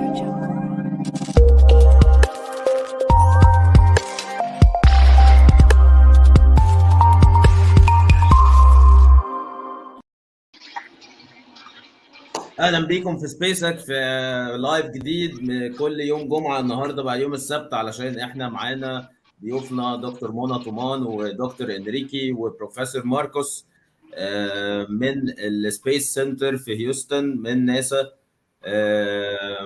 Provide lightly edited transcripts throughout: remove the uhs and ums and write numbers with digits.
اهلا بيكم في سبيساك في لايف جديد كل يوم جمعه. النهارده بقى يوم السبت علشان احنا معانا ضيوفنا دكتور منى طومان ودكتور انريكي وبروفيسور ماركوس من السبيس سنتر في هيوستن من ناسا.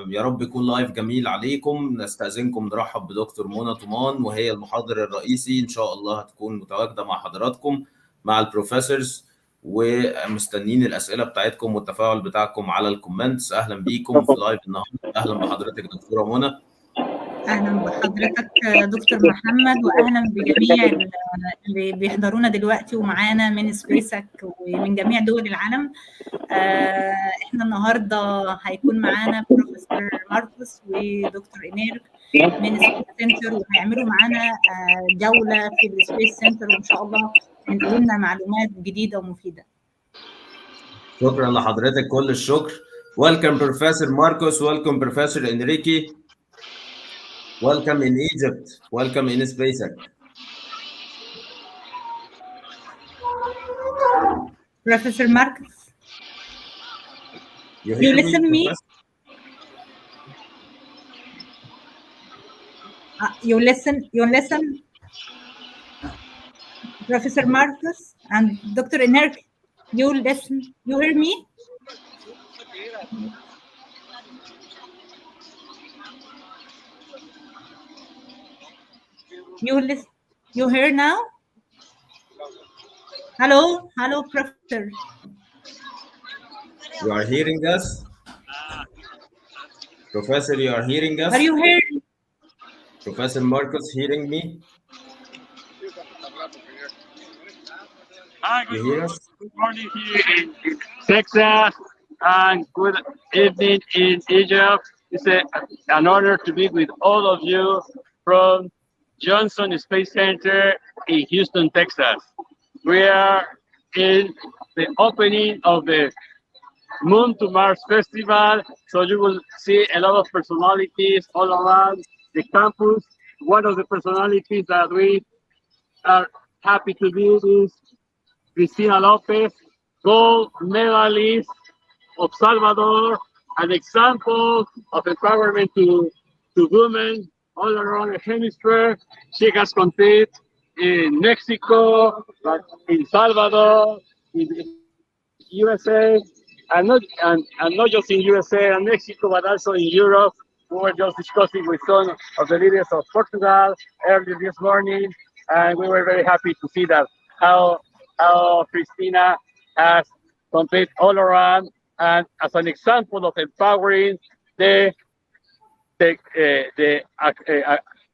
يا رب يكون لايف جميل عليكم. نستأذنكم نرحب بدكتور منى طومان وهي المحاضر الرئيسي، ان شاء الله هتكون متواجده مع حضراتكم مع البروفيسورز، ومستنيين الاسئله بتاعتكم والتفاعل بتاعكم على الكومنتس. اهلا بيكم في لايف النهارده. اهلا بحضرتك دكتوره منى. اهلا بحضرتك دكتور محمد، واهلا بجميع اللي بيحضرونا دلوقتي ومعانا من سبيساك ومن جميع دول العالم. احنا النهارده هيكون معانا بروفيسور ماركوس ودكتور انير من سبيس سنتر، وهيعملوا معانا جوله في السبيس سنتر، وان شاء الله هينقلوا لنا معلومات جديده ومفيده. شكرا لحضرتك، كل الشكر. Welcome Professor Marcos, welcome Professor Enrique, welcome in Egypt, welcome in SpaceX. Professor Marcos, you listen me? You listen, Professor Marcos and Dr. Enrique. You listen. You hear me? You listen. You hear now? Hello, Professor. You are hearing us? Professor, you are hearing us? Are you hearing? Professor Marcos hearing me? Hi, You hear us? good morning here in Texas and good evening in Egypt. It's an honor to be with all of you from Johnson Space Center in Houston, Texas. We are in the opening of the Moon to Mars Festival, so you will see a lot of personalities all around the campus. One of the personalities that we are happy to meet is Cristina Lopez, gold medalist of Salvador, an example of empowerment to women all around the hemisphere. She has competed in Mexico, in Salvador, in the USA, and not just in USA and Mexico, but also in Europe. We were just discussing with some of the leaders of Portugal earlier this morning, and we were very happy to see that how Cristina has competed all around, and as an example of empowering the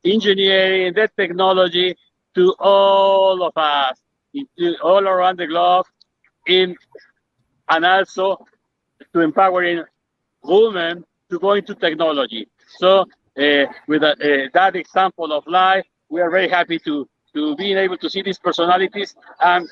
engineering, the technology to all of us, all around the globe, and also to empowering women to go into technology. So with that example of life, we are very happy to being able to see these personalities, and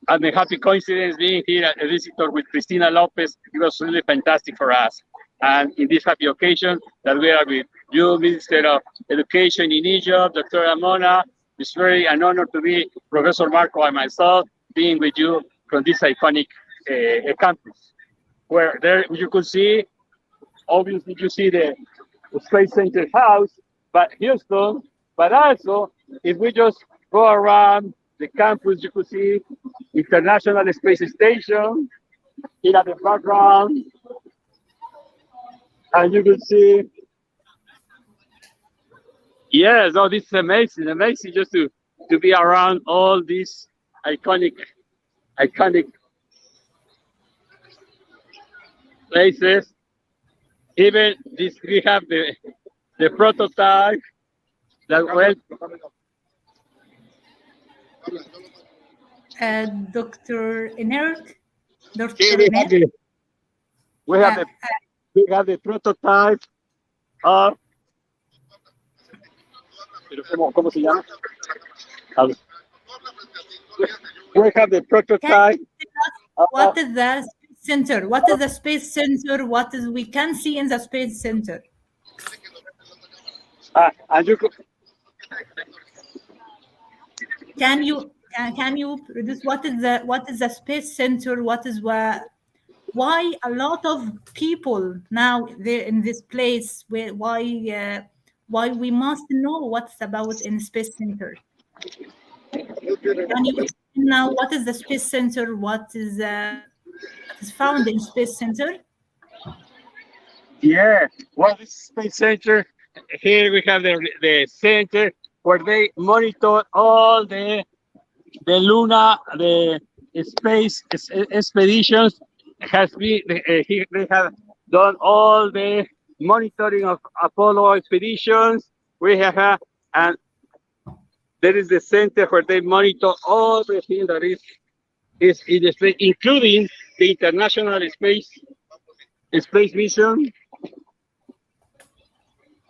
a happy coincidence being here as a visitor with Cristina Lopez. It was really fantastic for us. And in this happy occasion that we are with you, Minister of Education in Egypt, Dr. Amona, it's very an honor to be Professor Marco and myself being with you from this iconic campus, where there you could see, obviously you see the Space Center house, but Houston, but also if we just go around the campus, you could see International Space Station here at the background, and you could see, yes, oh, this is amazing just to be around all these iconic places. Even this, we have the prototype that went. Dr. Enrique, we have the prototype of. ¿Cómo se llama? We have the prototype. What is the space center? What is the space center? What is we can see in the space center? And you could, Can you produce what is the space center? Why a lot of people now they're in this place? Why we must know what's about in space center? Can you explain now what is the space center? What is found in space center? yeah. Well, this Space Center. Here we have the center where they monitor all the the space expeditions. Has been they have done all the monitoring of Apollo expeditions. We have and there is the center where they monitor all the things that is in the space, including the International Space Mission,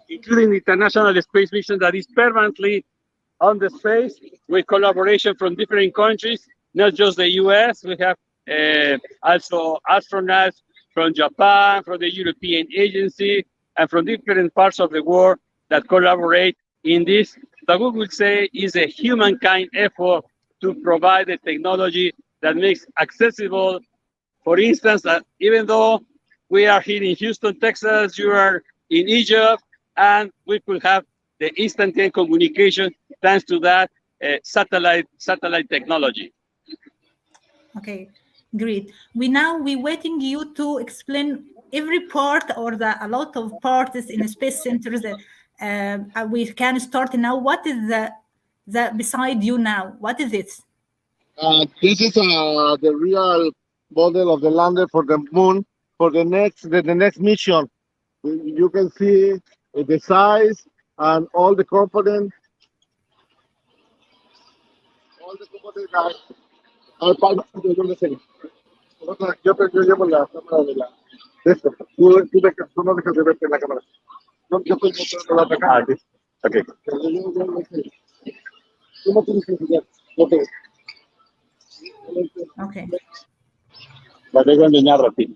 including the International Space Mission that is permanently on the space with collaboration from different countries, not just the US. We have also astronauts from Japan, from the European Agency, and from different parts of the world that collaborate in this, that we would say is a humankind effort to provide the technology that makes accessible. For instance, that even though we are here in Houston, Texas, you are in Egypt, and we could have the instantaneous communication thanks to that satellite technology. Okay, great. We waiting you to explain every part or a lot of parts in a space centers that we can start now. What is the beside you now? What is it? This is the real model of the lander for the moon for the next mission. You can see the size and all the components. Guys. Yo llevo la cámara de esto. Tú no dejas de verte en la cámara. Yo estoy mostrando la otra cámara. Okay. Tú no tienes que enseñar. Okay. Okay. La dejo enseñar rápido.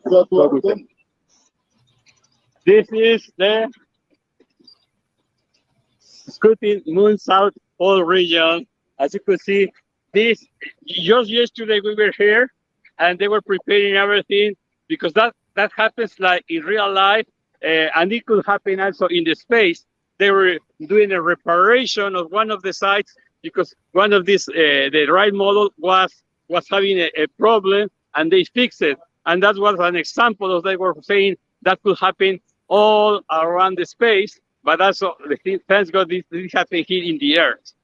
This is the Scuti Moon South Pole region. As you can see, this just yesterday we were here and they were preparing everything because that happens like in real life and it could happen also in the space. They were doing a reparation of one of the sites because one of these the right model was having a problem and they fixed it, and that was an example of they were saying that could happen all around the space, but also thanks God this happened here in the earth.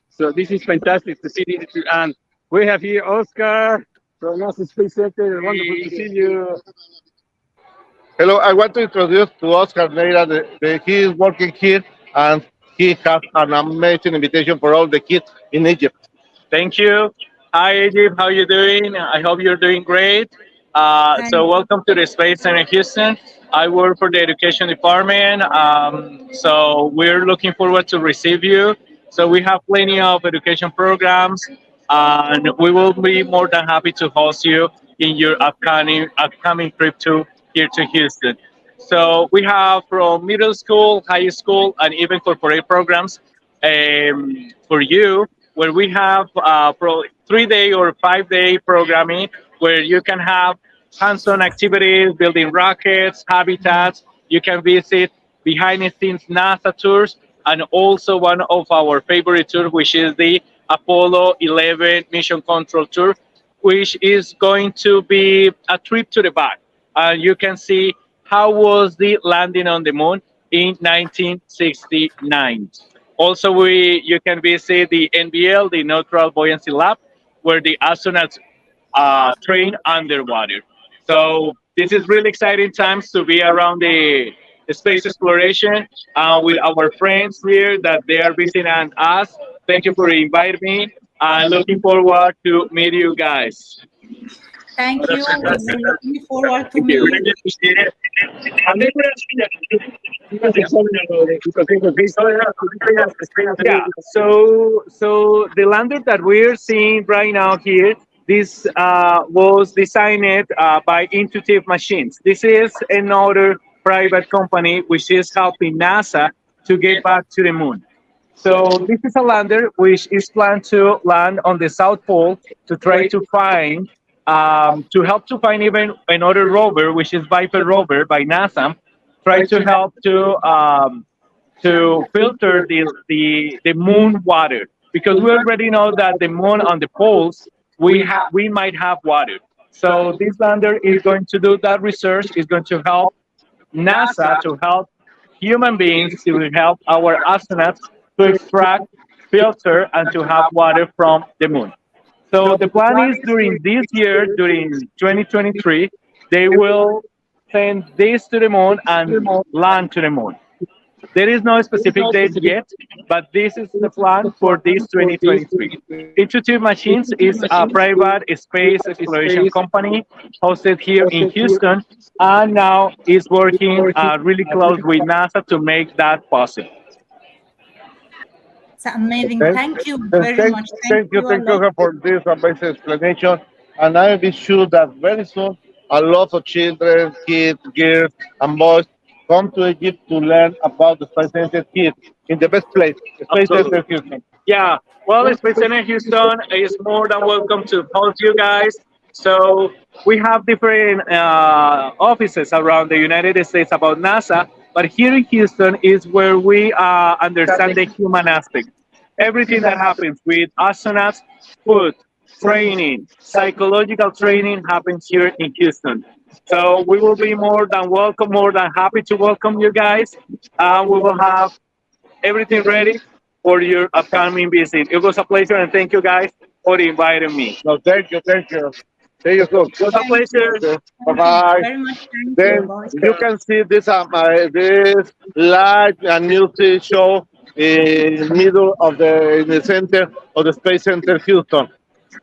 So this is fantastic to see this, and we have here Oscar from NASA Space Center. Wonderful to see you. Hello, I want to introduce to Oscar Neira. He is working here, and he has an amazing invitation for all the kids in Egypt. Thank you. Hi, Egypt. How you doing? I hope you're doing great. So welcome to the Space Center Houston. I work for the education department. So we're looking forward to receive you. So we have plenty of education programs, and we will be more than happy to host you in your upcoming trip here to Houston. So we have from middle school, high school, and even corporate programs for you, where we have 3-day or 5-day programming where you can have hands-on activities, building rockets, habitats. You can visit behind-the-scenes NASA tours, and also one of our favorite tours, which is the Apollo 11 Mission Control Tour, which is going to be a trip to the back. You can see how was the landing on the moon in 1969. Also, you can visit the NBL, the Neutral Buoyancy Lab, where the astronauts train underwater. So this is really exciting times to be around the space exploration with our friends here that they are visiting us. Thank you for inviting me. I'm looking forward to meet you guys. Thank you. We're looking forward to meet you. Yeah, so the lander that we're seeing right now here, this was designed by Intuitive Machines. This is another private company which is helping NASA to get back to the moon. So this is a lander which is planned to land on the South Pole to try to find, to help to find even another rover, which is Viper rover by NASA, try to help to filter the moon water, because we already know that the moon on the poles we might have water. So this lander is going to do that research. Is going to help NASA to help human beings, to help our astronauts to extract, filter, and to have water from the moon. So the plan is during this year, during 2023, they will send this to the moon and land to the moon. There is no specific date yet, but this is the plan for this 2023. Intuitive Machines is a private space exploration company hosted here in Houston, and now is working really close with NASA to make that possible. It's amazing. Thank you very Thank, much. thank you, thank you for this amazing explanation. And I be sure that very soon a lot of children, kids, girls, and boys come to Egypt to learn about the Space Center here in the best place, Space Center Houston. Yeah, well, Space Center Houston is more than welcome to host you guys. So we have different offices around the United States about NASA, but here in Houston is where we understand the human aspect. Everything that happens with astronauts, food, training, psychological training happens here in Houston. So we will be more than welcome, more than happy to welcome you guys. We will have everything ready for your upcoming visit. It was a pleasure, and thank you guys for inviting me. No, thank you, thank you. See you soon. It was a pleasure. Bye bye. Very much. Thank Then you can see this this live and music show in middle of in the center of the Space Center Houston.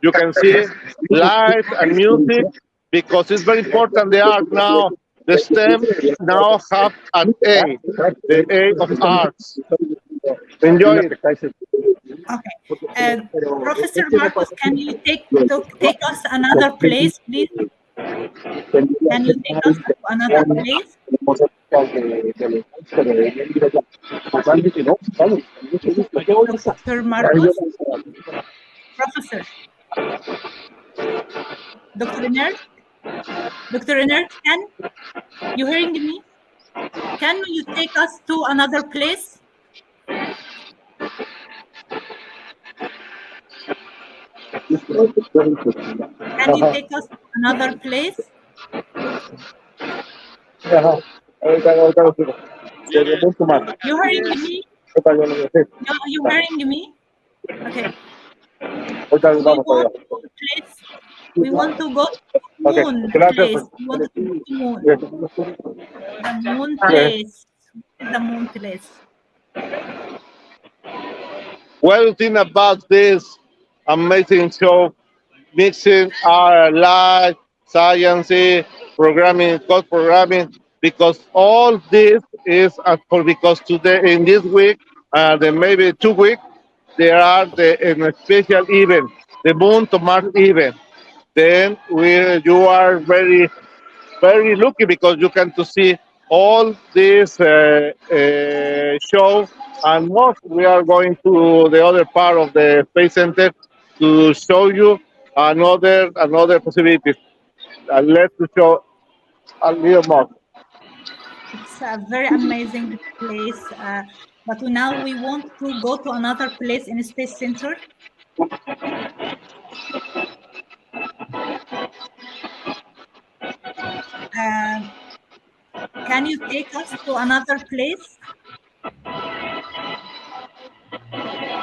You can see live and music because it's very important. The art now, the STEM now have an A, the A of arts. Enjoy it. Okay. Professor Marcos, can you take us another place, please? Can you take us to another place? Dr. Marcos? Professor? Dr. Inert? Dr. Inert, can you hearing me? Can you take us to another place? Can you take us to another place? You hearing me? You hearing me? Okay. We want to go to moon place. We want to go to moon. The moon place. The moon place. What do you think about this amazing show, mixing our life, science, programming, code programming? Because all this is because today, in this week, then maybe 2 weeks, there are in a special event, the Moon to Mars event. Then you are very, very lucky because you can to see all this show, and most we are going to the other part of the Space Center to show you another possibility. Let's show a little more. It's a very amazing place, but now we want to go to another place in Space Center. Can you take us to another place?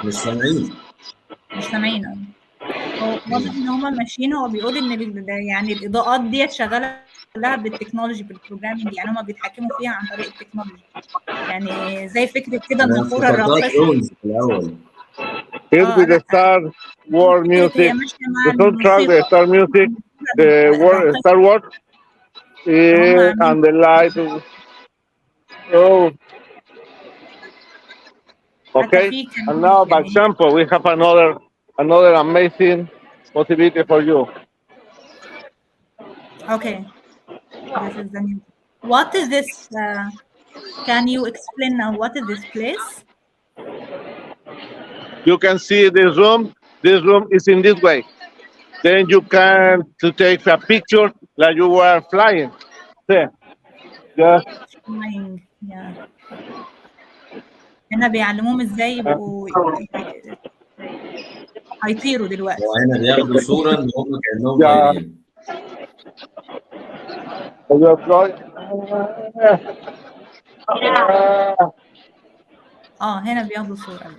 مش سامعين. مش سامعين. هو واضح ان هم ماشيين. هو بيقول ان يعني الاضاءات ديت شغاله كلها بالتكنولوجي بالبروجرامينج، يعني هم بيتحكموا فيها عن طريق التكنولوجي، يعني زي فكره كده النافوره الراقصه. Here with the Star Wars music, the soundtrack, the Star music, the Star Wars, and the light. Oh, okay. And now, by example, we have another amazing possibility for you. Okay, this is the new. What is this? Can you explain now what is this place? You can see this room. This room is in this way. Then you can to take a picture like you were flying. There. Yeah. Flying. Yeah. هنا بيعلموهم ازاي يبقوا هيطيروا دلوقتي. وهنا بياخدوا صوره ان هم كانهم Yeah. طايرين. You fly. هنا بياخدوا صورة.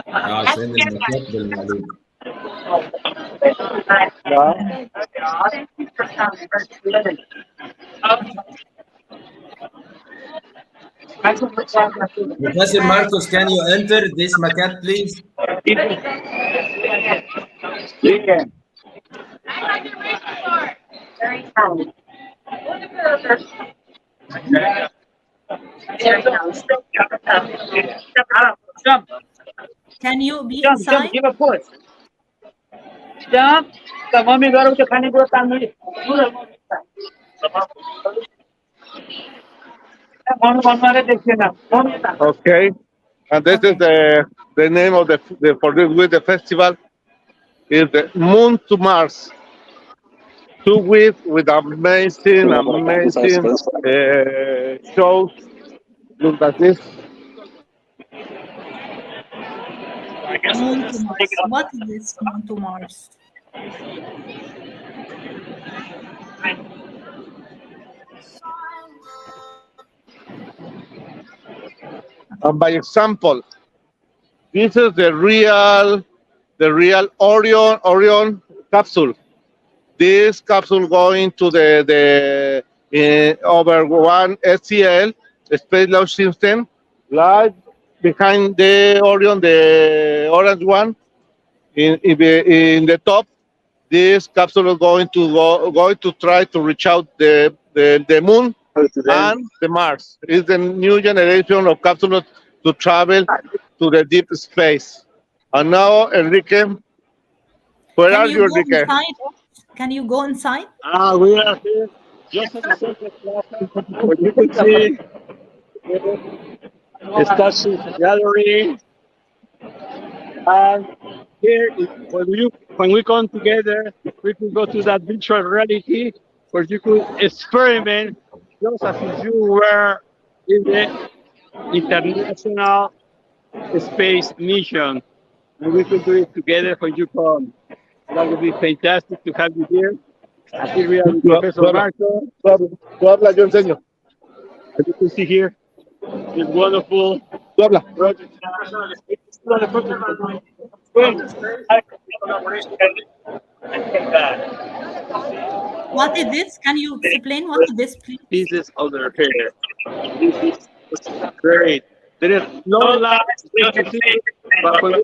عشان المكات بالمعلومه. Professor Marcos, can you enter this maquette, please? Can you be inside? Give a push. Jump. The mommy got to find your family. Okay. And this is the name of the for this with the festival is the Moon to Mars. Two weeks with amazing shows. Look at this. Moon to Mars. What is this Moon to Mars? And by example, this is the real Orion capsule. This capsule going to the over one SCL space launch system, right behind the Orion, the orange one, in the top. This capsule is going to try to reach out the moon and the Mars. It's the new generation of capsules to travel to the deep space. And now, Enrique, where are you, Enrique? Can you go inside? We are here just at the surface where you can see the statues gallery. And here, when we come together, we can go to that virtual reality where you could experiment just as if you were in the International Space Mission. And we could do it together when you come. That would be fantastic to have you here. Aquí we have Professor Marco. Tú habla, yo enseño. As you can see here, this wonderful Tú habla. project. What is this? Can you explain what is this, please? Pieces of their hair. This is great. There is no lab specific, but when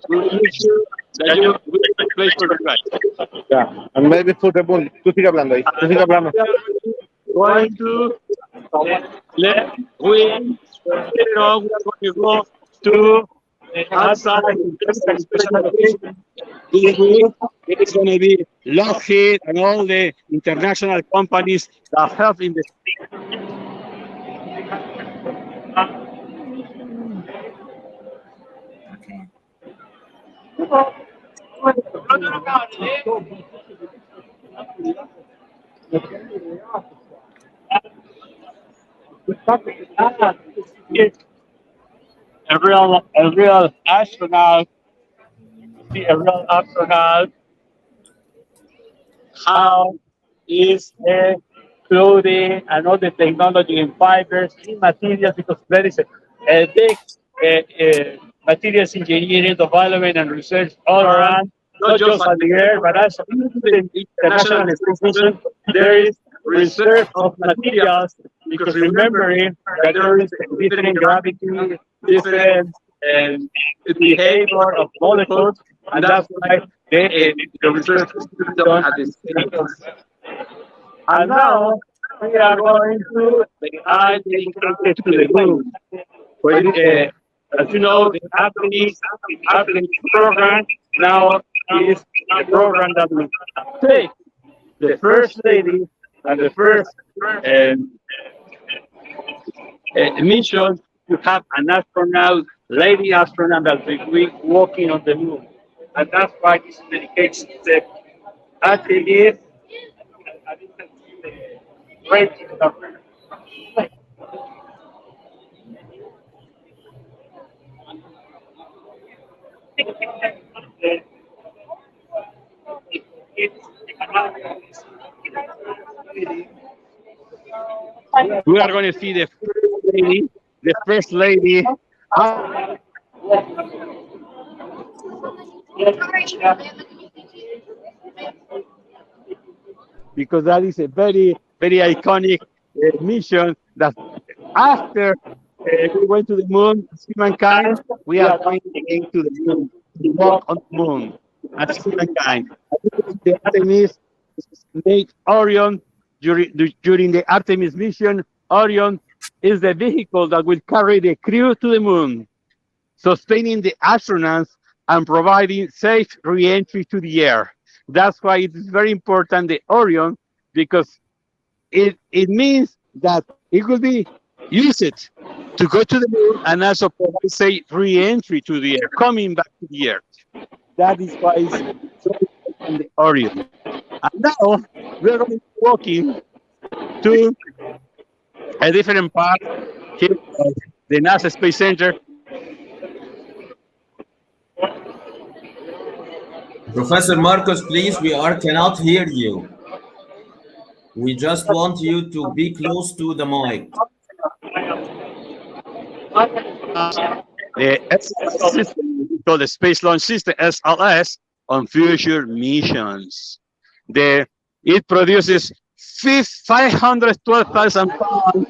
we will make sure that you will place for the right. Yeah, and maybe for the moon. Tú sigue hablando ahí. Tú sigue hablando. Going to left wing. Later on, we are going to go to outside special location. This week, it is going to be Lockheed and all the international companies that help in the a real astronaut. See a real astronaut. How is the clothing and all the technology in fibers, in materials, because there is a big materials engineering, development, and research all around, not just at the air, but also in the international exposition. There is research of materials, because remembering that there is different gravity, different behavior of molecules, and that's why the research is done at the same time. And now we are going to the eye dedicated to the moon. As you know, the Apple program now is a program that will take the first lady and the first mission to have an astronaut, lady astronaut, that will be walking on the moon. And that's why this dedicates the activist and you can see the rating of we are going to see the first lady. Because that is a very, very iconic mission that after we went to the moon, as humankind, we are going again to the moon, to walk on the moon as humankind. The Artemis made Orion during the Artemis mission. Orion is the vehicle that will carry the crew to the moon, sustaining the astronauts and providing safe re-entry to the air. That's why it is very important, the Orion, because it means that it will be used to go to the moon and also provide safe re-entry to the air, coming back to the Earth. That is why it's so important, the Orion. And now we're going to be walking to a different part here of the NASA Space Center. Professor Marcos, please, we cannot hear you. We just want you to be close to the mic. The SLS system, called the Space Launch System, SLS, on future missions. It produces 512,000 pounds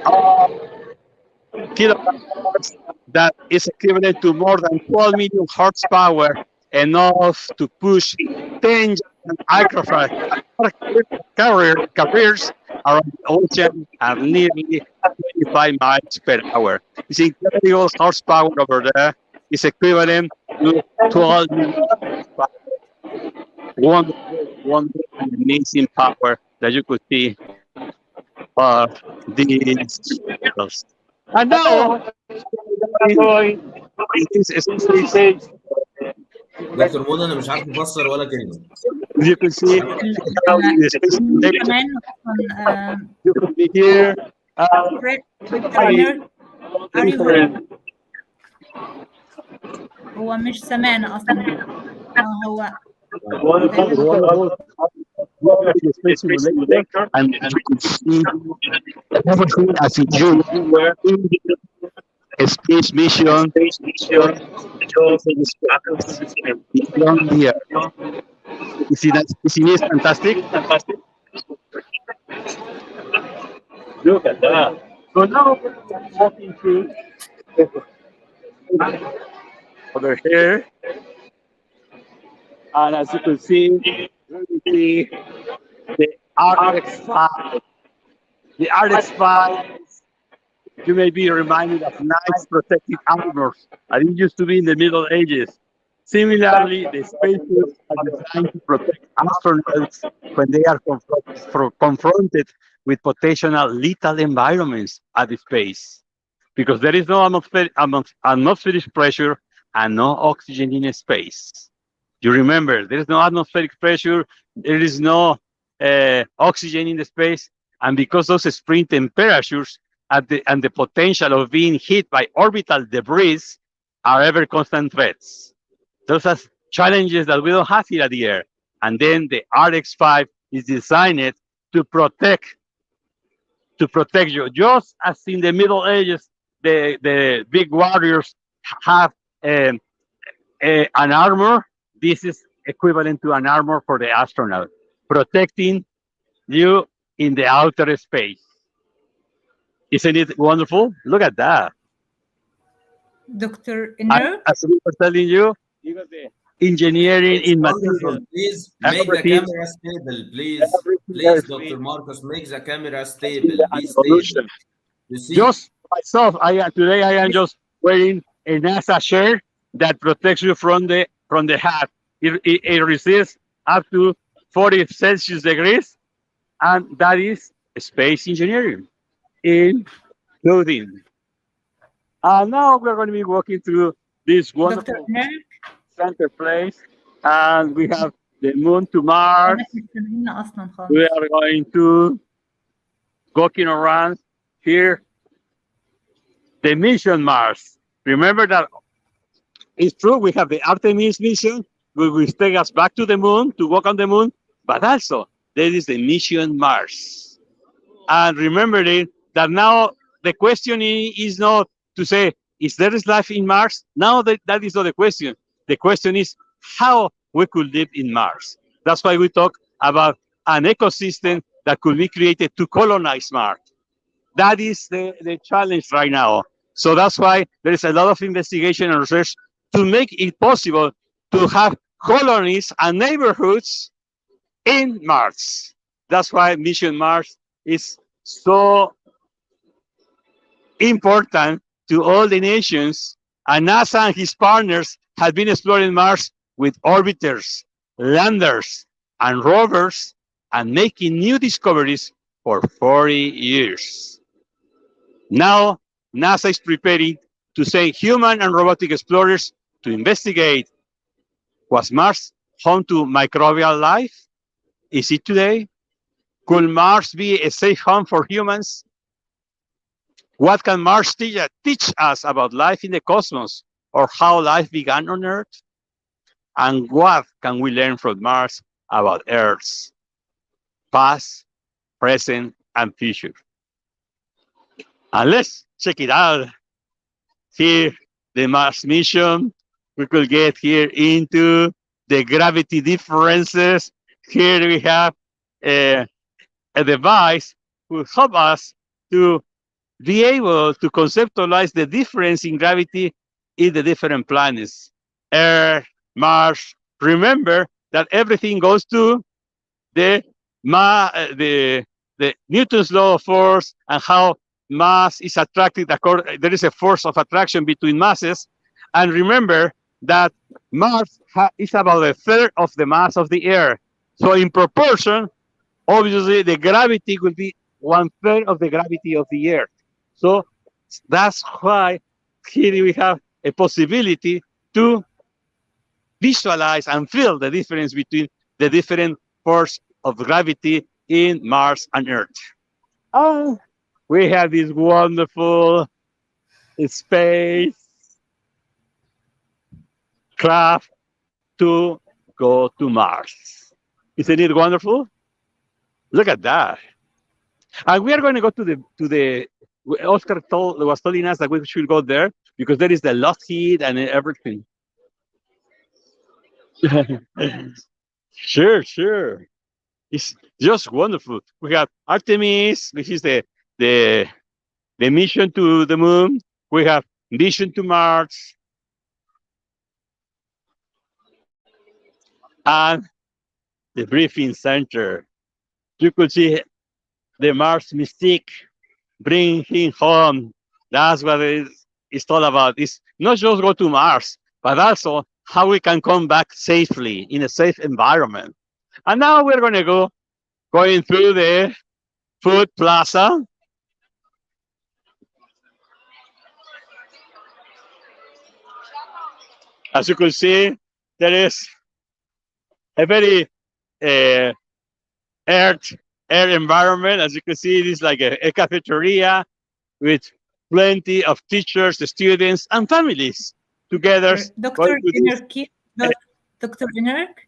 of kilowatts. That is equivalent to more than 12 million horsepower, enough to push 10 aircraft carriers around the ocean at nearly 25 miles per hour. This incredible horsepower over there is equivalent to 12 million horsepower. One amazing power that you could see of these vehicles. And now, دكتور منى انا مش عارف افسر ولا كلمه. you can see كمان you can be here. هو مش سمعنا اصلا. هو and you could see everything as if you were in a space mission. Beyond here. You see that? You see this? Fantastic. Look at that. So now we're walking through over here. And as you can see, the RX-5. The RX-5, you may be reminded of nice protective armors, and it used to be in the Middle Ages. Similarly, the spacesuits are designed to protect astronauts when they are confronted with potential lethal environments at the space, because there is no atmospheric pressure and no oxygen in space. You remember, there is no atmospheric pressure, there is no oxygen in the space, and because those extreme temperatures and the potential of being hit by orbital debris are ever constant threats. Those are challenges that we don't have here at the air. And then the RX-5 is designed to protect you. Just as in the Middle Ages, the big warriors have an armor. This is equivalent to an armor for the astronaut, protecting you in the outer space. Isn't it wonderful? Look at that. Dr. Iner? As we were telling you, the engineering in materials. Please make the camera stable, please. Please, Dr. Marcos, make the camera stable. Be stable. You see? Just myself, today I am just wearing a NASA shirt that protects you from the hat. It resists up to 40 Celsius degrees, and that is space engineering in clothing. And now we're going to be walking through this Dr. wonderful Enerk center place, and we have the moon to Mars. احنا اتكلمنا اصلا خالص. We are going to walking around here. The mission Mars. Remember that it's true. We have the Artemis mission, which will take us back to the moon to walk on the moon. But also there is the mission Mars. And remember that now the question is not to say, is there life in Mars? Now that is not the question. The question is how we could live in Mars. That's why we talk about an ecosystem that could be created to colonize Mars. That is the challenge right now. So that's why there is a lot of investigation and research to make it possible to have colonies and neighborhoods in Mars. That's why Mission Mars is so important to all the nations. And NASA and his partners have been exploring Mars with orbiters, landers, and rovers, and making new discoveries for 40 years. Now, NASA is preparing to send human and robotic explorers to investigate, was Mars home to microbial life? Is it today? Could Mars be a safe home for humans? What can Mars teach us about life in the cosmos, or how life began on Earth? And what can we learn from Mars about Earth's past, present, and future? And let's check it out. Here, the Mars mission. We could get here into the gravity differences. Here we have a device will help us to be able to conceptualize the difference in gravity in the different planets. Earth, Mars. Remember that everything goes to the Newton's law of force, and how mass is attracted. There is a force of attraction between masses. And remember that Mars is about a third of the mass of the Earth. So in proportion, obviously the gravity will be 1/3 of the gravity of the Earth. So that's why here we have a possibility to visualize and feel the difference between the different force of gravity in Mars and Earth. Oh, we have this wonderful space craft to go to Mars. Isn't it wonderful? Look at that. And we are going to go to the Oscar was telling us that we should go there because there is the lost heat and everything. Sure. It's just wonderful. We have Artemis, which is the mission to the moon. We have mission to Mars. And the briefing center. You could see the Mars mystique, bring him home. That's what it's all about. It's not just go to Mars, but also how we can come back safely in a safe environment. And now we're going to going through the food plaza. As you can see, there is a very air environment. As you can see, it is like a cafeteria with plenty of teachers, students, and families together. Dr. Enerk,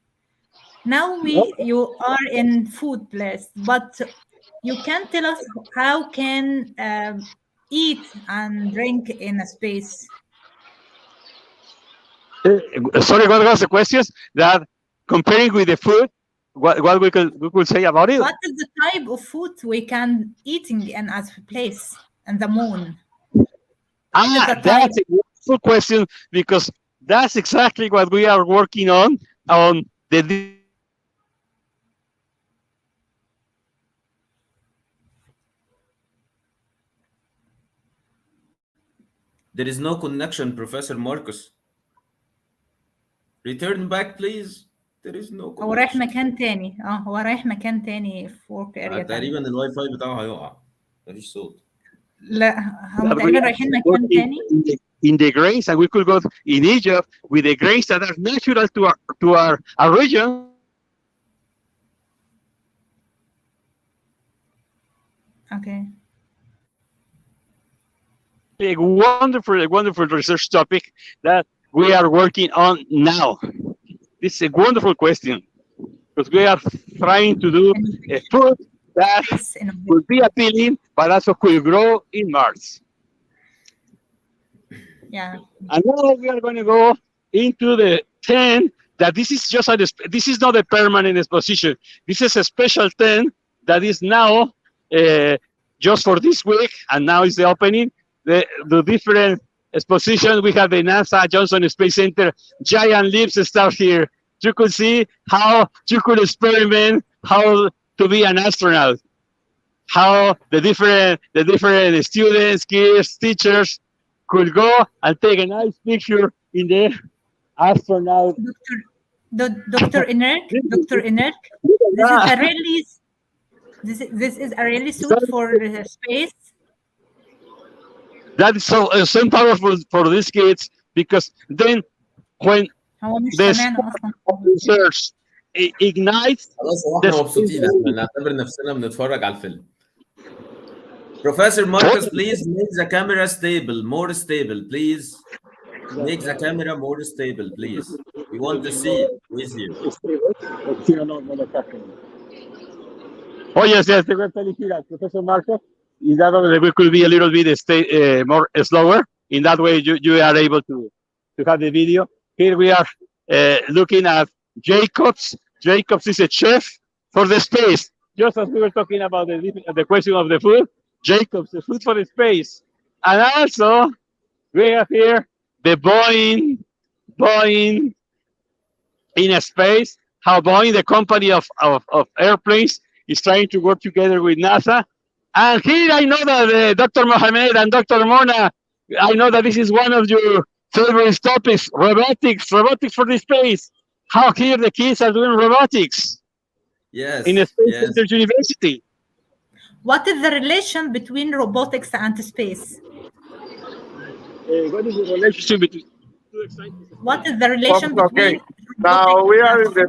now you are in food place, but you can tell us how can eat and drink in a space. Sorry, what was the question? That comparing with the food, what we could say about it? What is the type of food we can eating in as a place in the moon? That's a wonderful question, because that's exactly what we are working on the. There is no connection, Professor Marcus. Return back, please. There is no connection. هو رايح مكان تاني. هو رايح مكان تاني في work area تقريبا الواي فاي بتاعه هيقع. مفيش صوت. لا هم that we تقريبا are رايحين مكان working تاني. in the grains, and we could go in Egypt with the grains that are natural to our region. Okay. A wonderful research topic that we are working on now. This is a wonderful question because we are trying to do a food that will be appealing but also could grow in Mars. Yeah. And now we are going to go into the 10 that this is just this is not a permanent exposition. This is a special 10 that is now just for this week, and now is the opening. The different expositions. We have the NASA Johnson Space Center giant leaps start here. You could see how you could experiment how to be an astronaut, how the different students, kids, teachers could go and take a nice picture in the astronaut. Dr. Enerk, this is a really suit for space. That is so powerful for these kids because then when the research ignites. خلاص احنا مبسوطين، احنا نعتبر نفسنا بنتفرج على الفيلم. Professor Marcus, please make the camera stable, more stable, please. Make the camera more stable, please. We want to see it with you. Oh, yes, they were telling you that, Professor Marcus. In that way, we could be a little bit more slower. In that way, you are able to have the video. Here we are looking at Jacobs. Jacobs is a chef for the space. Just as we were talking about the question of the food, Jacobs, the food for the space. And also, we have here the Boeing in a space, how Boeing, the company of airplanes, is trying to work together with NASA. And here I know that Dr. Mohamed and Dr. Mona, I know that this is one of your favorite topics, robotics for the space. How here the kids are doing robotics. Yes. In a Space Center University. What is the relation between robotics and space? What is the relationship between? What is the relation between? Now we are in the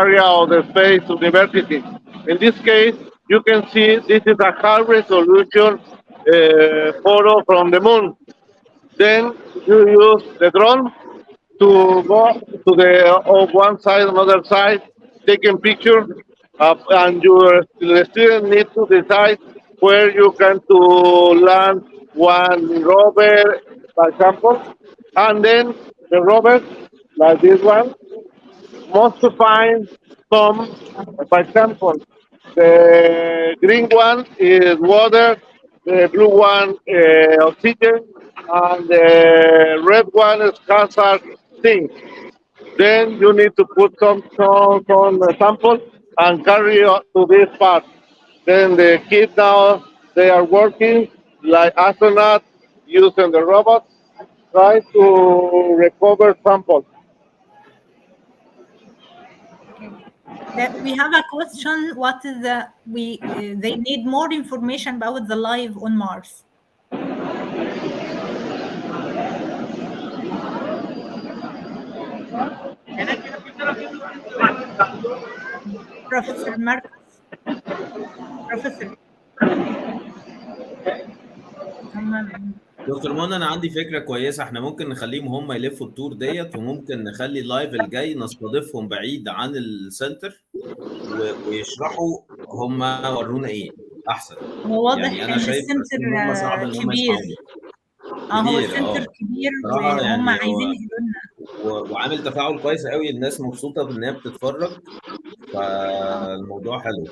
area of the Space University. In this case, you can see this is a high resolution photo from the moon. Then you use the drone to go to the one side, another side, taking pictures, and the student needs to decide where you can to land one rover, for example, and then the rover, like this one, must to find some, for example, the green one is water, the blue one oxygen, and the red one is hazard thing. Then you need to put some sample and carry to this part. Then the kids now, they are working like astronauts using the robots, try to recover samples. That we have a question. What is they need more information about the life on Mars. Professor Marcus. Professor. دكتور منى، انا عندي فكره كويسه. احنا ممكن نخليهم هم يلفوا التور ديت، وممكن نخلي اللايف الجاي نستضيفهم بعيد عن السنتر ويشرحوا هم ورونا ايه احسن. هو واضح يعني انا ان شايف السنتر كبير. هو السنتر كبير وهم عايزين يقولوا لنا. وعامل تفاعل كويس قوي، الناس مبسوطه بان هي بتتفرج، فالموضوع حلو.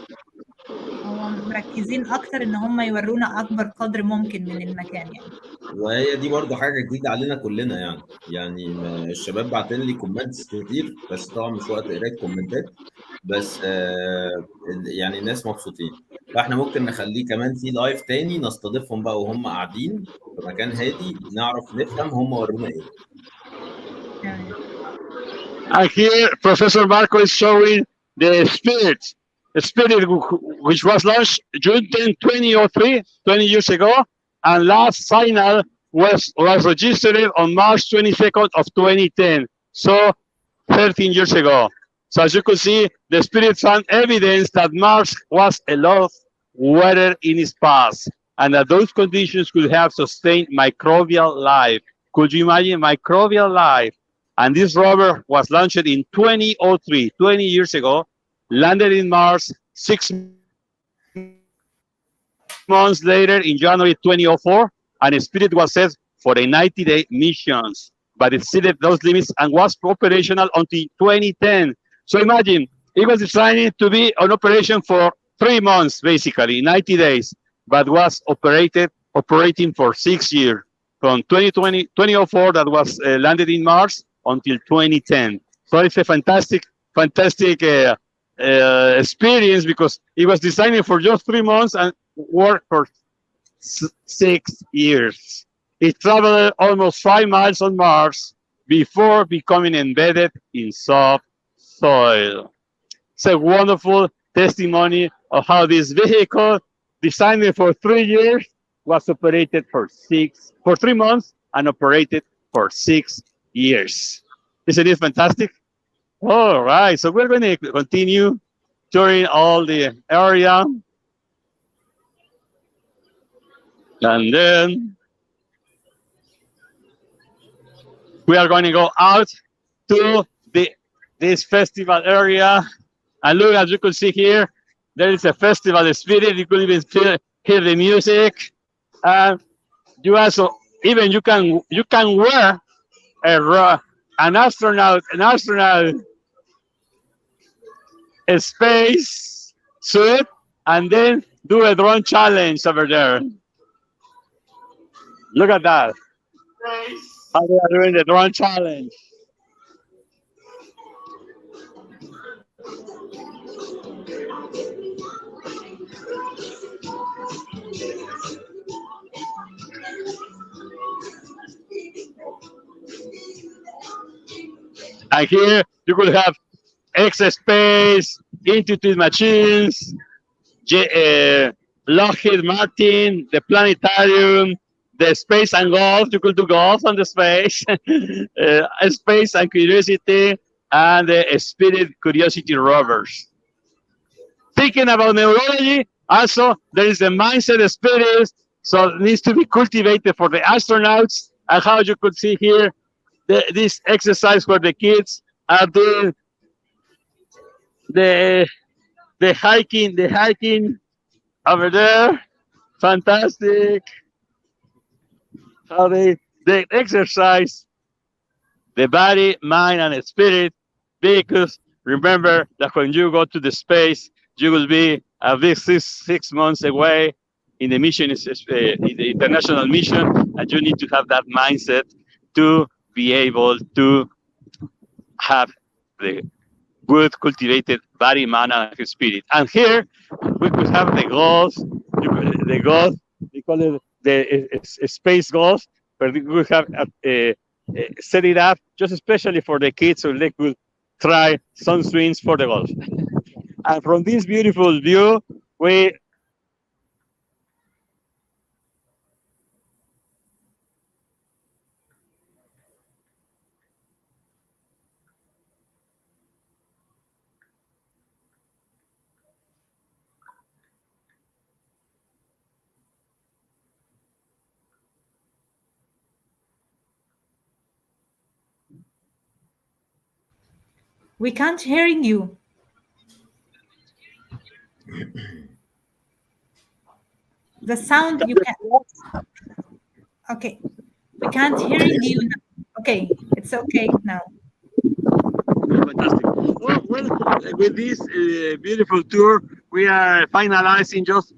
هو مركزين اكتر ان هم يورونا اكبر قدر ممكن من المكان يعني. وهي دي برضو حاجه جديده علينا كلنا يعني الشباب بعتين لي كومنتس كتير، بس طبعا مش وقت قرايه كومنتات، بس يعني الناس مبسوطين. فاحنا ممكن نخليه كمان في لايف تاني نستضيفهم بقى وهم قاعدين في مكان هادي، نعرف نفهم هم ورونا ايه. And here Professor Marco is showing the Spirit which was launched June 10, 2003, 20 years ago, and last final was registered on March 22nd of 2010. So 13 years ago. So as you can see, the Spirit found evidence that Mars was a lot of water in its past, and that those conditions could have sustained microbial life. Could you imagine microbial life? And this rover was launched in 2003, 20 years ago, landed in Mars 6 months later in January 2004, and Spirit was set for a 90-day missions, but it exceeded those limits and was operational until 2010. So imagine, it was designed to be an operation for 3 months, basically, 90 days, but was operating for 6 years, from 2004 that was landed in Mars until 2010. So it's a fantastic experience, because it was designed for just 3 months and worked for 6 years. It traveled almost 5 miles on Mars before becoming embedded in soft soil. It's a wonderful testimony of how this vehicle, designed for 3 years, was operated for 3 months and operated for 6 years. Isn't it fantastic? All right, so we're going to continue touring all the area. And then we are going to go out to this festival area. And look, as you can see here, there is a festival spirit. You could even hear the music. And you also, even you can wear an astronaut a space suit, and then do a drone challenge over there. Look at that. How they are doing the drone challenge. And here you could have X-Space, Intuitive Machines, Lockheed Martin, the planetarium, the space and golf. You could do golf on the space, space and curiosity, and the Spirit Curiosity rovers. Thinking about neurology, also there is the mindset of spirits, so it needs to be cultivated for the astronauts. And how you could see here, this exercise where the kids are doing the hiking over there. Fantastic. How they exercise the body, mind, and spirit, because remember that when you go to the space, you will be at least 6 months away in the mission, in the international mission, and you need to have that mindset to be able to have the good cultivated body, mind, and spirit. And here we could have the goals, we call it the space goals, but we could have set it up just especially for the kids, so they could try some swings for the golf. And from this beautiful view, We can't hear you. The sound you can. Okay, we can't hear you now. Okay, it's okay now. Fantastic. Well, with this beautiful tour, we are finalizing just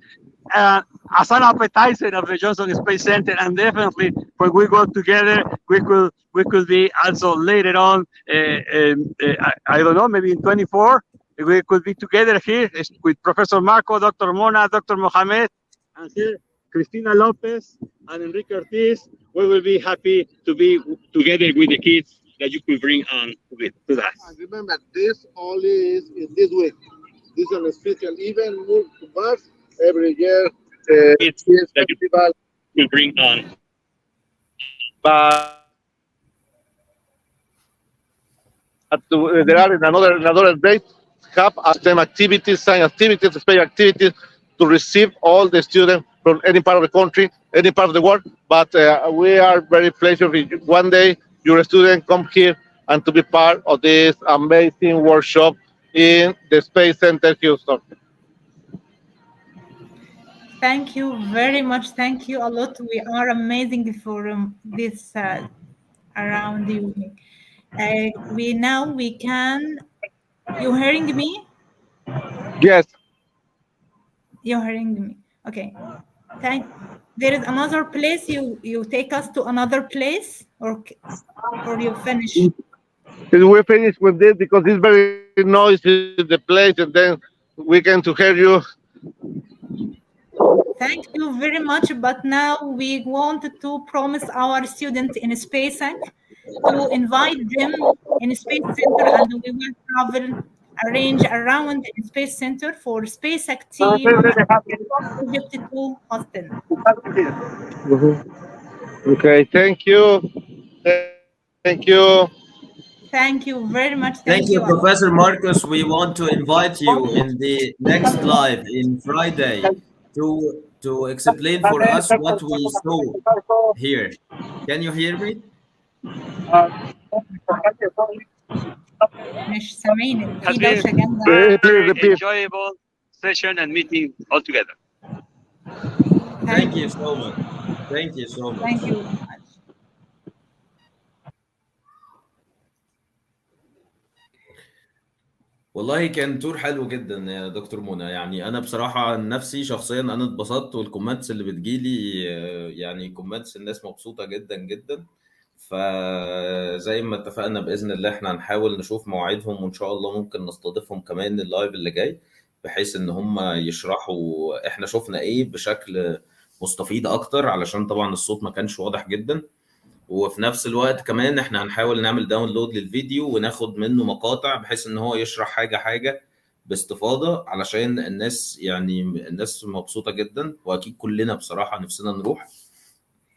as an appetizer of the Johnson Space Center, and definitely when we go together, we could be also later on. I don't know, maybe in 24, we could be together here with Professor Marco, Dr. Mona, Dr. Mohamed, and here Cristina Lopez and Enrique Ortiz. We will be happy to be together with the kids that you could bring on to that. And remember, this only is in this week. This is a special event, move to Mars every year. It's festival will bring on. But there are in another days have STEM activities, science activities, space activities to receive all the students from any part of the country, any part of the world. But we are very pleased if one day your student come here and to be part of this amazing workshop in the Space Center Houston. Thank you very much. Thank you a lot. We are amazing for this around you. We can. You hearing me? Yes. You're hearing me. Okay. There is another place. You take us to another place, or you finish? We finish with this because it's very noisy the place, and then we can to hear you. Thank you very much. But now we wanted to promise our students in SpaceX to invite them in Space Center, and we will travel, arrange around the Space Center for SpaceX team Egypt to Austin. Okay, thank you. Thank you. Thank you very much. Thank you, Professor Marcus. We want to invite you in the next live in Friday to explain for us what we saw here. Can you hear me? مش سامعين في Has دوشة been جامدة. very enjoyable session and meeting altogether. Thank you so much. Thank you so much. Thank you very much. والله كان تور حلو جدا يا دكتور منى. يعني انا بصراحه عن نفسي شخصيا انا اتبسطت، والكومنتس اللي بتجيلي يعني كومنتس الناس مبسوطه جدا جدا. فزي ما اتفقنا باذن الله احنا هنحاول نشوف مواعيدهم، وان شاء الله ممكن نستضيفهم كمان اللايف اللي جاي، بحيث ان هم يشرحوا احنا شفنا ايه بشكل مستفيض اكتر، علشان طبعا الصوت ما كانش واضح جدا. وفي نفس الوقت كمان احنا هنحاول نعمل داونلود للفيديو وناخد منه مقاطع، بحيث ان هو يشرح حاجة حاجة باستفاضة، علشان الناس يعني الناس مبسوطة جدا، واكيد كلنا بصراحة نفسنا نروح.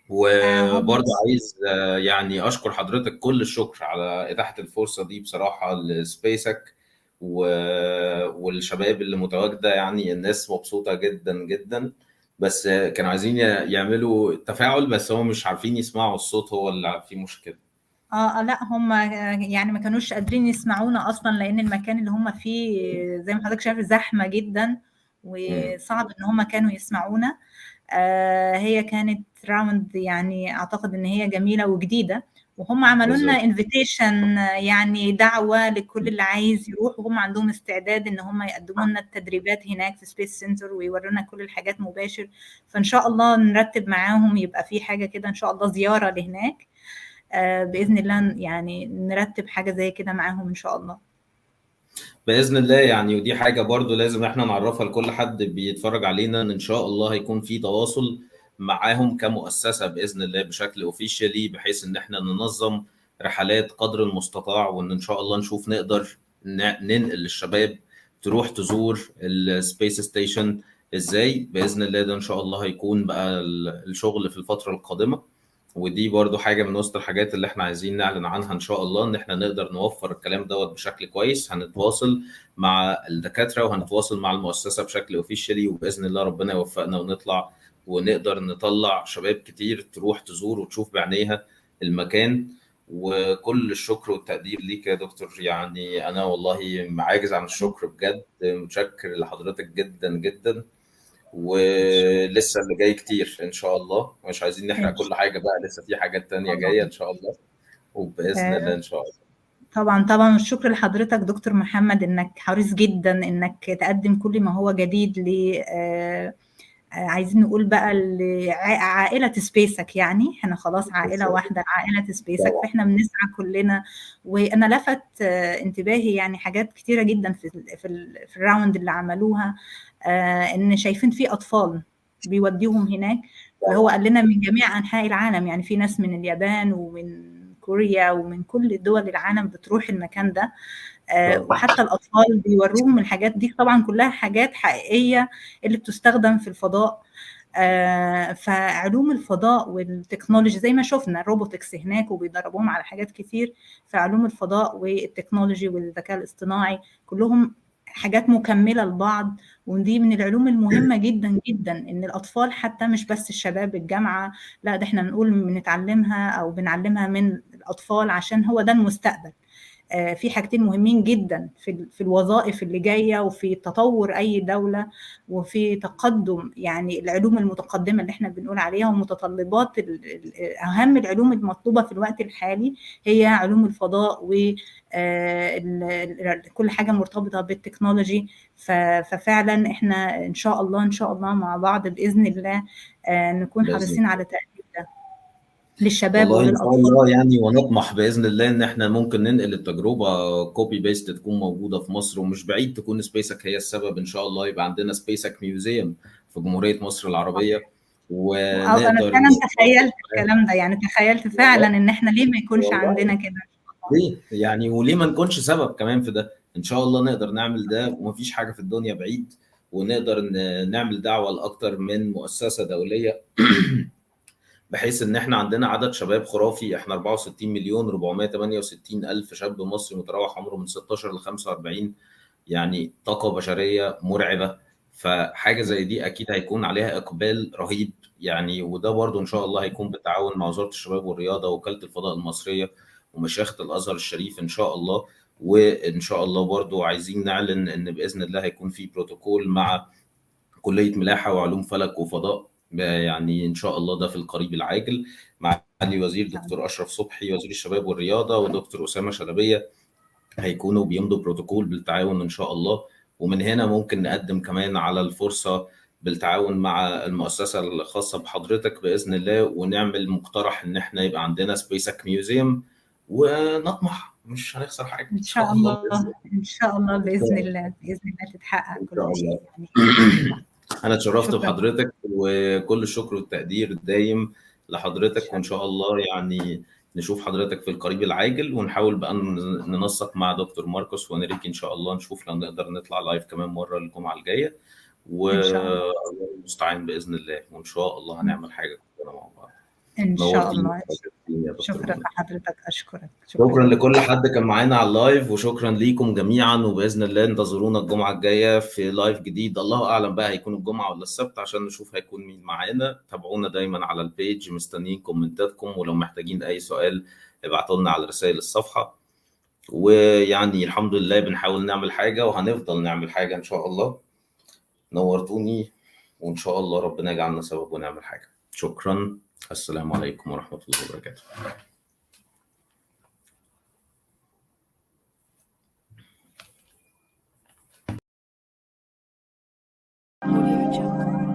وبرضه عايز يعني اشكر حضرتك كل الشكر على اتاحة الفرصة دي بصراحة لسبيسك والشباب اللي متواجدة. يعني الناس مبسوطة جدا جدا، بس كانوا عايزين يعملوا تفاعل، بس هم مش عارفين يسمعوا الصوت، هو اللي فيه مشكلة. لا هم يعني ما كانوش قادرين يسمعونا اصلا، لان المكان اللي هم فيه زي ما حضرتك شايف زحمة جدا، وصعب ان هم كانوا يسمعونا. هي كانت راوند يعني اعتقد ان هي جميلة وجديدة، وهم عملوا لنا انفيتيشن يعني دعوة لكل اللي عايز يروح، وهم عندهم استعداد ان هم يقدموا لنا التدريبات هناك في سبيس سنتر ويورونا كل الحاجات مباشر. فان شاء الله نرتب معاهم يبقى في حاجة كده ان شاء الله زيارة لهناك بإذن الله، يعني نرتب حاجة زي كده معاهم ان شاء الله بإذن الله. يعني ودي حاجة برضو لازم احنا نعرفها لكل حد بيتفرج علينا، ان شاء الله هيكون في تواصل معاهم كمؤسسة بإذن الله بشكل اوفيشالي، بحيث ان احنا ننظم رحلات قدر المستطاع، وان ان شاء الله نشوف نقدر ننقل الشباب تروح تزور السبيس ستيشن ازاي بإذن الله. ده ان شاء الله هيكون بقى الشغل في الفترة القادمة. ودي برضو حاجة من وسط الحاجات اللي احنا عايزين نعلن عنها ان شاء الله، ان احنا نقدر نوفر الكلام دوت بشكل كويس. هنتواصل مع الدكاترة وهنتواصل مع المؤسسة بشكل اوفيشالي، وبإذن الله ربنا يوفقنا ونطلع ونقدر نطلع شباب كتير تروح تزور وتشوف بعينيها المكان. وكل الشكر والتقدير ليك يا دكتور. يعني انا والله عاجز عن الشكر بجد، متشكر لحضرتك جدا جدا. ولسه اللي جاي كتير ان شاء الله، مش عايزين نحرق كل حاجه بقى، لسه في حاجات تانية جايه ان شاء الله، وباذن الله ان شاء الله. طبعا الشكر لحضرتك دكتور محمد، انك حريص جدا انك تقدم كل ما هو جديد ل عايزين نقول بقى عائله سبيسك. يعني احنا خلاص عائله واحده، عائله سبيسك، فاحنا بنسعى كلنا. وانا لفت انتباهي يعني حاجات كتيره جدا في الراوند اللي عملوها، ان شايفين في اطفال بيوديهم هناك، وهو قال لنا من جميع انحاء العالم، يعني في ناس من اليابان ومن كوريا ومن كل دول العالم بتروح المكان ده. وحتى الاطفال بيوروهم الحاجات دي، طبعا كلها حاجات حقيقيه اللي بتستخدم في الفضاء. فعلوم الفضاء والتكنولوجي زي ما شفنا الروبوتكس هناك وبيدربوهم على حاجات كتير، فعلوم الفضاء والتكنولوجي والذكاء الاصطناعي كلهم حاجات مكملة لبعض. ودي من العلوم المهمة جدا جدا، ان الاطفال حتى مش بس الشباب الجامعة، لا ده احنا بنقول بنتعلمها او بنعلمها من الاطفال عشان هو ده المستقبل. في حاجتين مهمين جدا في الوظائف اللي جايه وفي تطور اي دوله وفي تقدم، يعني العلوم المتقدمه اللي احنا بنقول عليها ومتطلبات اهم العلوم المطلوبه في الوقت الحالي هي علوم الفضاء و كل حاجه مرتبطه بالتكنولوجي. ففعلا احنا ان شاء الله مع بعض باذن الله نكون حريصين على تقديم ده للشباب والله ان شاء وللاطفال. الله يعني، ونطمح باذن الله ان احنا ممكن ننقل التجربه كوبي بيست تكون موجوده في مصر، ومش بعيد تكون سبيسك هي السبب. ان شاء الله يبقى عندنا سبيسك ميوزيوم في جمهوريه مصر العربيه، انا ونقدر فعلا تخيلت الكلام ده، يعني تخيلت فعلا ان احنا ليه ما يكونش والله عندنا كده. ليه يعني، وليه ما نكونش سبب كمان في ده. ان شاء الله نقدر نعمل ده، ومفيش حاجه في الدنيا بعيد، ونقدر نعمل دعوه لاكتر من مؤسسه دوليه بحيث ان احنا عندنا عدد شباب خرافي. احنا 64 مليون 468 الف شاب مصري متراوح عمره من 16 ل 45، يعني طاقه بشريه مرعبه. فحاجه زي دي اكيد هيكون عليها اقبال رهيب يعني، وده برضو ان شاء الله هيكون بالتعاون مع وزاره الشباب والرياضه ووكاله الفضاء المصريه ومشيخه الازهر الشريف ان شاء الله. وان شاء الله برضو عايزين نعلن ان باذن الله هيكون في بروتوكول مع كلية ملاحة وعلوم فلك وفضاء، يعني إن شاء الله ده في القريب العاجل، مع معالي وزير دكتور أشرف صبحي وزير الشباب والرياضة ودكتور أسامة شلبية، هيكونوا بيمضوا بروتوكول بالتعاون إن شاء الله. ومن هنا ممكن نقدم كمان على الفرصة بالتعاون مع المؤسسة الخاصة بحضرتك بإذن الله، ونعمل مقترح إن إحنا يبقى عندنا سبيسك ميوزيوم، ونطمح مش هنخسر حاجة ان إن شاء شاء الله بإذن الله ان شاء الله باذن الله. الله باذن الله تتحقق إن شاء كل شيء الله. يعني. أنا اتشرفت شكرا. بحضرتك، وكل الشكر والتقدير الدايم لحضرتك، وإن شاء الله يعني نشوف حضرتك في القريب العاجل، ونحاول بقى ننسق مع دكتور ماركوس وانريك إن شاء الله، نشوف لو نقدر نطلع لايف كمان مرة الجمعة الجاية، ان شاء الله والله المستعان بإذن الله، وإن شاء الله هنعمل حاجة كلنا مع بعض. ان شاء نورتيني الله. يا دكتور شكرا منى. لحضرتك، اشكرك شكرا جدا. لكل حد كان معانا على اللايف، وشكرا ليكم جميعا، وباذن الله انتظرونا الجمعه الجايه في لايف جديد. الله اعلم بقى هيكون الجمعه ولا السبت عشان نشوف هيكون مين معانا. تابعونا دايما على البيج، مستنيين كومنتاتكم، ولو محتاجين اي سؤال ابعتوا لنا على رسائل الصفحه. ويعني الحمد لله بنحاول نعمل حاجه، وهنفضل نعمل حاجه ان شاء الله. نورتوني، وان شاء الله ربنا يجعلنا سبب ونعمل حاجه. شكرا. السلام عليكم ورحمه الله وبركاته. Audio Jungle.